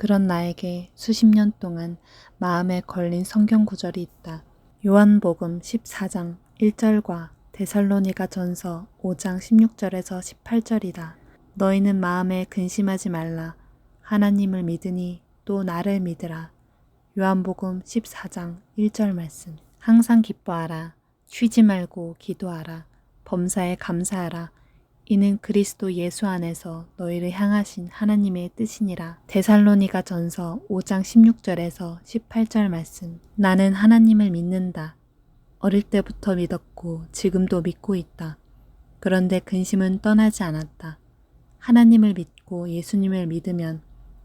그런 나에게 수십 년 동안 마음에 걸린 성경 구절이 있다. 요한복음 14장 1절과 데살로니가 전서 5장 16절에서 18절이다. 너희는 마음에 근심하지 말라. 하나님을 믿으니 또 나를 믿으라. 요한복음 14장 1절 말씀. 항상 기뻐하라. 쉬지 말고 기도하라. 범사에 감사하라. 이는 그리스도 예수 안에서 너희를 향하신 하나님의 뜻이니라. 데살로니가 전서 5장 16절에서 18절 말씀. 나는 하나님을 믿는다. 어릴 때부터 믿었고 지금도 믿고 있다. 그런데 근심은 떠나지 않았다. 하나님을 믿고 예수님을 믿으면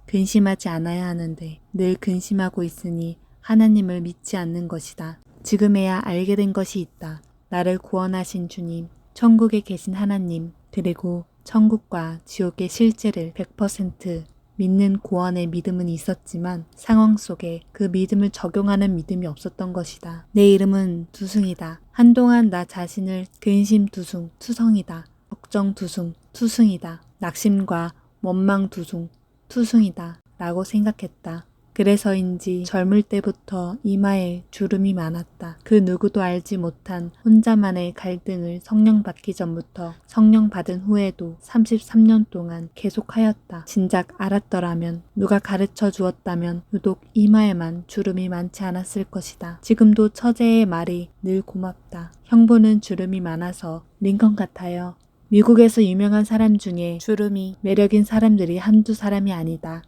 근심하지 않아야 하는데 늘 근심하고 있으니 하나님을 믿지 않는 것이다. 지금에야 알게 된 것이 있다. 나를 구원하신 주님, 천국에 계신 하나님, 그리고 천국과 지옥의 실제를 100% 믿는 구원의 믿음은 있었지만 상황 속에 그 믿음을 적용하는 믿음이 없었던 것이다. 내 이름은 두승이다. 한동안 나 자신을 근심 두승, 투성이다. 걱정 두승, 투승이다. 낙심과 원망 두승, 투승이다. 라고 생각했다. 그래서인지 젊을 때부터 이마에 주름이 많았다. 그 누구도 알지 못한 혼자만의 갈등을 성령 받기 전부터 성령 받은 후에도 33년 동안 계속하였다. 진작 알았더라면 누가 가르쳐 주었다면 유독 이마에만 주름이 많지 않았을 것이다. 지금도 처제의 말이 늘 고맙다. 형부는 주름이 많아서 링컨 같아요. 미국에서 유명한 사람 중에 주름이 매력인 사람들이 한두 사람이 아니다.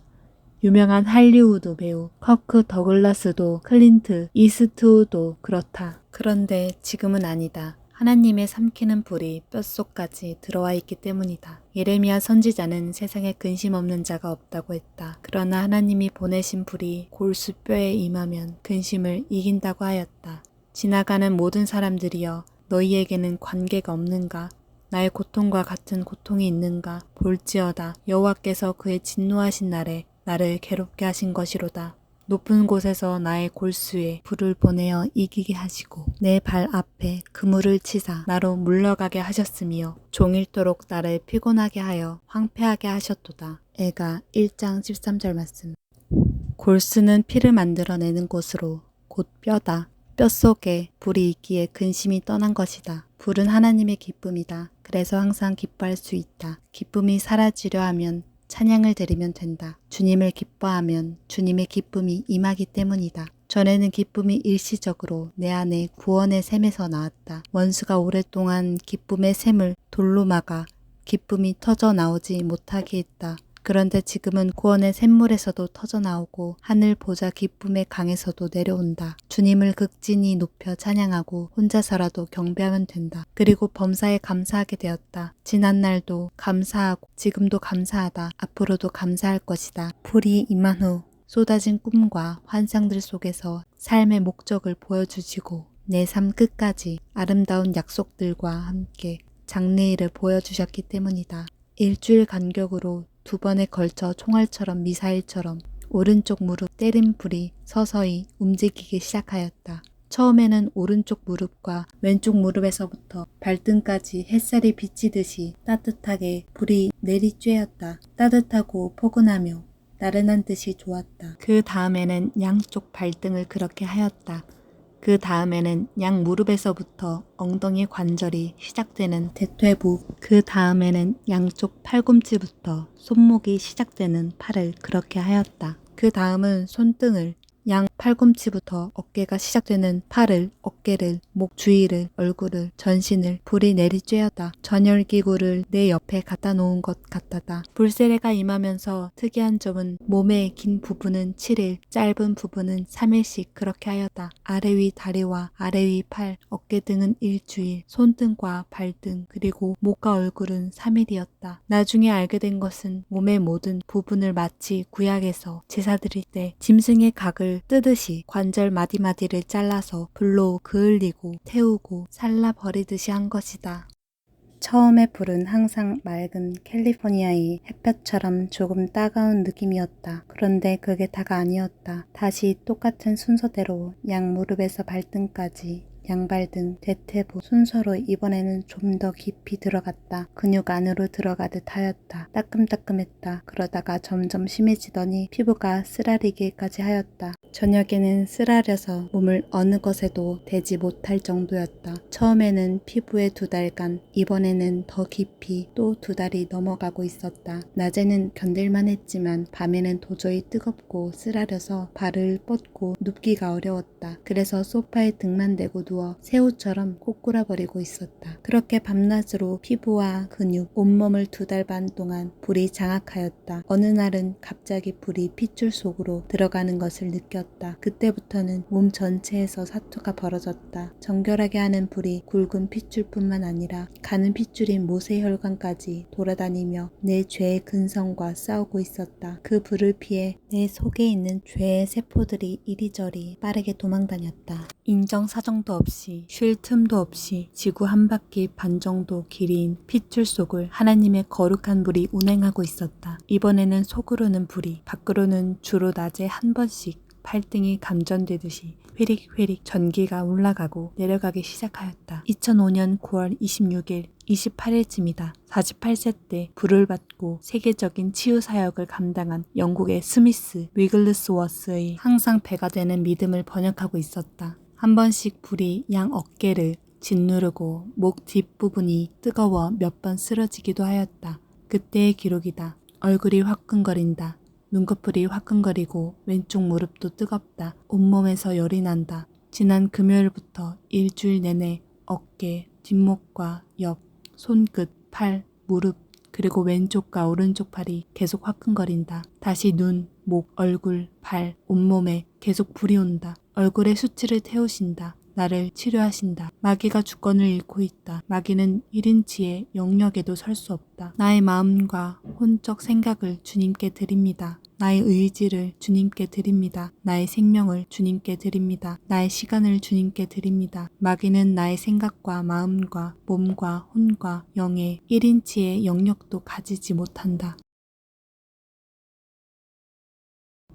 유명한 할리우드 배우 커크 더글라스도 클린트 이스트우드도 그렇다. 그런데 지금은 아니다. 하나님의 삼키는 불이 뼛속까지 들어와 있기 때문이다. 예레미야 선지자는 세상에 근심 없는 자가 없다고 했다. 그러나 하나님이 보내신 불이 골수뼈에 임하면 근심을 이긴다고 하였다. 지나가는 모든 사람들이여 너희에게는 관계가 없는가? 나의 고통과 같은 고통이 있는가? 볼지어다 여호와께서 그의 진노하신 날에 나를 괴롭게 하신 것이로다. 높은 곳에서 나의 골수에 불을 보내어 이기게 하시고 내 발 앞에 그물을 치사 나로 물러가게 하셨으며 종일토록 나를 피곤하게 하여 황폐하게 하셨도다. 애가 1장 13절 말씀. 골수는 피를 만들어내는 곳으로 곧 뼈다. 뼛속에 불이 있기에 근심이 떠난 것이다. 불은 하나님의 기쁨이다. 그래서 항상 기뻐할 수 있다. 기쁨이 사라지려 하면 찬양을 드리면 된다. 주님을 기뻐하면 주님의 기쁨이 임하기 때문이다. 전에는 기쁨이 일시적으로 내 안에 구원의 샘에서 나왔다. 원수가 오랫동안 기쁨의 샘을 돌로 막아 기쁨이 터져 나오지 못하게 했다. 그런데 지금은 구원의 샘물에서도 터져 나오고 하늘 보좌 기쁨의 강에서도 내려온다. 주님을 극진히 높여 찬양하고 혼자서라도 경배하면 된다. 그리고 범사에 감사하게 되었다. 지난날도 감사하고 지금도 감사하다. 앞으로도 감사할 것이다. 불이 임한 후 쏟아진 꿈과 환상들 속에서 삶의 목적을 보여주시고 내 삶 끝까지 아름다운 약속들과 함께 장래일을 보여주셨기 때문이다. 일주일 간격으로 2번에 걸쳐 총알처럼 미사일처럼 오른쪽 무릎 때린 불이 서서히 움직이기 시작하였다. 처음에는 오른쪽 무릎과 왼쪽 무릎에서부터 발등까지 햇살이 비치듯이 따뜻하게 불이 내리쬐었다. 따뜻하고 포근하며 나른한 듯이 좋았다. 그 다음에는 양쪽 발등을 그렇게 하였다. 그 다음에는 양 무릎에서부터 엉덩이 관절이 시작되는 대퇴부, 그 다음에는 양쪽 팔꿈치부터 손목이 시작되는 팔을 그렇게 하였다. 그 다음은 손등을, 양 팔꿈치부터 어깨가 시작되는 팔을, 어깨를, 목 주위를, 얼굴을, 전신을 불이 내리쬐었다. 전열기구를 내 옆에 갖다 놓은 것 같았다. 불세례가 임하면서 특이한 점은 몸의 긴 부분은 7일, 짧은 부분은 3일씩 그렇게 하였다. 아래 위 다리와 아래 위 팔, 어깨 등은 일주일, 손등과 발등, 그리고 목과 얼굴은 3일이었다. 나중에 알게 된 것은 몸의 모든 부분을 마치 구약에서 제사 드릴 때 짐승의 각을 뜨듯이 관절 마디마디를 잘라서 불로 그을리고 태우고 살라버리듯이 한 것이다. 처음에 불은 항상 맑은 캘리포니아의 햇볕처럼 조금 따가운 느낌이었다. 그런데 그게 다가 아니었다. 다시 똑같은 순서대로 양 무릎에서 발등까지 양발 등 대퇴부 순서로 이번에는 좀 더 깊이 들어갔다. 근육 안으로 들어가듯 하였다. 따끔따끔했다. 그러다가 점점 심해지더니 피부가 쓰라리기까지 하였다. 저녁에는 쓰라려서 몸을 어느 것에도 대지 못할 정도였다. 처음에는 피부에 2달간, 이번에는 더 깊이 또 2달이 넘어가고 있었다. 낮에는 견딜만 했지만 밤에는 도저히 뜨겁고 쓰라려서 발을 뻗고 눕기가 어려웠다. 그래서 소파에 등만 대고 누워 새우처럼 꼬꾸라버리고 있었다. 그렇게 밤낮으로 피부와 근육, 온몸을 2달 반 동안 불이 장악하였다. 어느 날은 갑자기 불이 핏줄 속으로 들어가는 것을 느꼈다. 그때부터는 몸 전체에서 사투가 벌어졌다. 정결하게 하는 불이 굵은 핏줄뿐만 아니라 가는 핏줄인 모세혈관까지 돌아다니며 내 죄의 근성과 싸우고 있었다. 그 불을 피해 내 속에 있는 죄의 세포들이 이리저리 빠르게 도망다녔다. 인정사정도 없이 쉴 틈도 없이 지구 한 바퀴 반 정도 길이인 핏줄 속을 하나님의 거룩한 불이 운행하고 있었다. 이번에는 속으로는 불이, 밖으로는 주로 낮에 한 번씩 팔등이 감전되듯이 회릭회릭 전기가 올라가고 내려가기 시작하였다. 2005년 9월 26일 28일쯤이다. 48세 때 불을 받고 세계적인 치유 사역을 감당한 영국의 스미스 위글스워스의 항상 배가 되는 믿음을 번역하고 있었다. 한 번씩 불이 양 어깨를 짓누르고 목 뒷부분이 뜨거워 몇 번 쓰러지기도 하였다. 그때의 기록이다. 얼굴이 화끈거린다. 눈꺼풀이 화끈거리고 왼쪽 무릎도 뜨겁다. 온몸에서 열이 난다. 지난 금요일부터 일주일 내내 어깨, 뒷목과 옆, 손끝, 팔, 무릎, 그리고 왼쪽과 오른쪽 팔이 계속 화끈거린다. 다시 눈, 목, 얼굴, 발, 온몸에 계속 불이 온다. 얼굴에 수치를 태우신다. 나를 치료하신다. 마귀가 주권을 잃고 있다. 마귀는 1인치의 영역에도 설 수 없다. 나의 마음과 혼적 생각을 주님께 드립니다. 나의 의지를 주님께 드립니다. 나의 생명을 주님께 드립니다. 나의 시간을 주님께 드립니다. 마귀는 나의 생각과 마음과 몸과 혼과 영의 1인치의 영역도 가지지 못한다.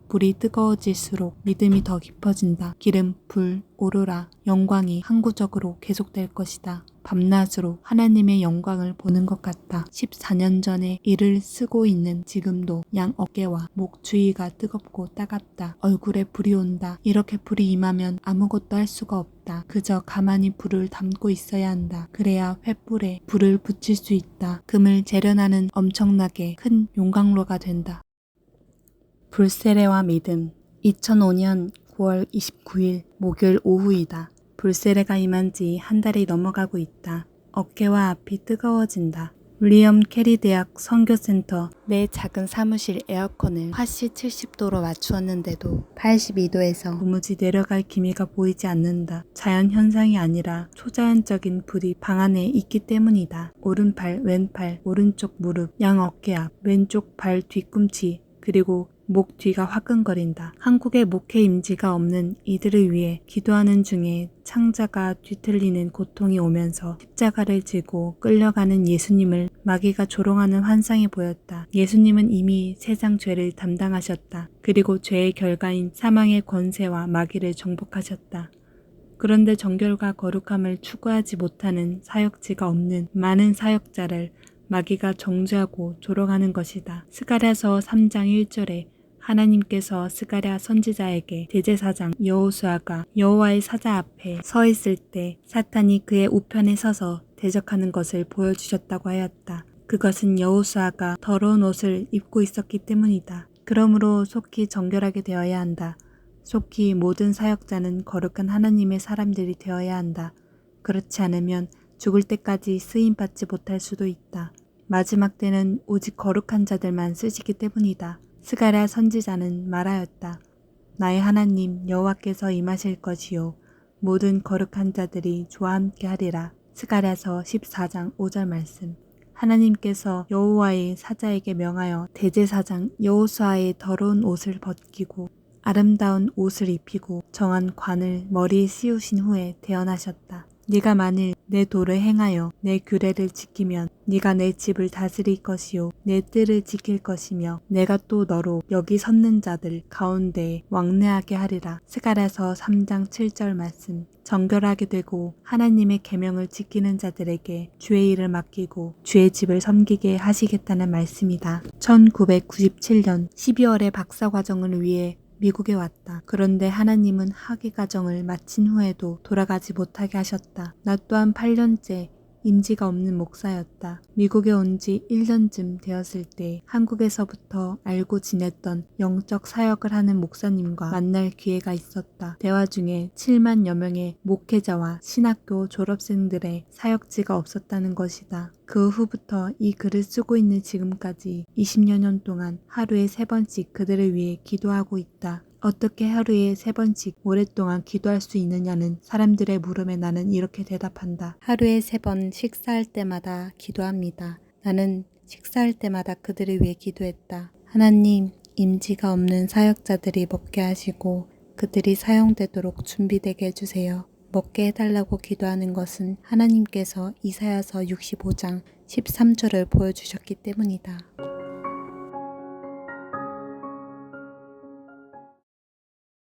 불이 뜨거워질수록 믿음이 더 깊어진다. 기름, 불, 오로라, 영광이 항구적으로 계속될 것이다. 밤낮으로 하나님의 영광을 보는 것 같다. 14년 전에 이를 쓰고 있는 지금도 양 어깨와 목 주위가 뜨겁고 따갑다. 얼굴에 불이 온다. 이렇게 불이 임하면 아무것도 할 수가 없다. 그저 가만히 불을 담고 있어야 한다. 그래야 횃불에 불을 붙일 수 있다. 금을 재련하는 엄청나게 큰 용광로가 된다. 불세례와 믿음. 2005년 9월 29일 목요일 오후이다. 불세례가 임한 지 한 달이 넘어가고 있다. 어깨와 앞이 뜨거워진다. 윌리엄 캐리 대학 선교센터 내 작은 사무실 에어컨을 화씨 70도로 맞추었는데도 82도에서 도무지 내려갈 기미가 보이지 않는다. 자연현상이 아니라 초자연적인 불이 방 안에 있기 때문이다. 오른팔, 왼팔, 오른쪽 무릎, 양 어깨 앞, 왼쪽 발 뒤꿈치, 그리고 목 뒤가 화끈거린다. 한국에 목회 임지가 없는 이들을 위해 기도하는 중에 창자가 뒤틀리는 고통이 오면서 십자가를 지고 끌려가는 예수님을 마귀가 조롱하는 환상이 보였다. 예수님은 이미 세상 죄를 담당하셨다. 그리고 죄의 결과인 사망의 권세와 마귀를 정복하셨다. 그런데 정결과 거룩함을 추구하지 못하는 사역지가 없는 많은 사역자를 마귀가 정죄하고 조롱하는 것이다. 스가랴서 3장 1절에 하나님께서 스가랴 선지자에게 대제사장 여호수아가 여호와의 사자 앞에 서 있을 때 사탄이 그의 우편에 서서 대적하는 것을 보여주셨다고 하였다. 그것은 여호수아가 더러운 옷을 입고 있었기 때문이다. 그러므로 속히 정결하게 되어야 한다. 속히 모든 사역자는 거룩한 하나님의 사람들이 되어야 한다. 그렇지 않으면 죽을 때까지 쓰임받지 못할 수도 있다. 마지막 때는 오직 거룩한 자들만 쓰시기 때문이다. 스가랴 선지자는 말하였다. 나의 하나님 여호와께서 임하실 것이요 모든 거룩한 자들이 저와 함께 하리라. 스가랴서 14장 5절 말씀. 하나님께서 여호와의 사자에게 명하여 대제사장 여호수아의 더러운 옷을 벗기고 아름다운 옷을 입히고 정한 관을 머리에 씌우신 후에 대언하셨다. 네가 만일 내 도를 행하여 내 규례를 지키면 네가 내 집을 다스릴 것이요 내 뜰을 지킬 것이며 내가 또 너로 여기 섰는 자들 가운데에 왕래하게 하리라. 스가랴서 3장 7절 말씀. 정결하게 되고 하나님의 계명을 지키는 자들에게 주의 일을 맡기고 주의 집을 섬기게 하시겠다는 말씀이다. 1997년 12월에 박사과정을 위해 미국에 왔다. 그런데 하나님은 학위과정을 마친 후에도 돌아가지 못하게 하셨다. 나 또한 8년째 임지가 없는 목사였다. 미국에 온 지 1년쯤 되었을 때 한국에서부터 알고 지냈던 영적 사역을 하는 목사님과 만날 기회가 있었다. 대화 중에 7만여 명의 목회자와 신학교 졸업생들의 사역지가 없었다는 것이다. 그 후부터 이 글을 쓰고 있는 지금까지 20여 년 동안 하루에 3번씩 그들을 위해 기도하고 있다. 어떻게 하루에 3번씩 오랫동안 기도할 수 있느냐는 사람들의 물음에 나는 이렇게 대답한다. 하루에 3번 식사할 때마다 기도합니다. 나는 식사할 때마다 그들을 위해 기도했다. 하나님, 임지가 없는 사역자들이 먹게 하시고 그들이 사용되도록 준비되게 해주세요. 먹게 해달라고 기도하는 것은 하나님께서 이사야서 65장 13절을 보여주셨기 때문이다.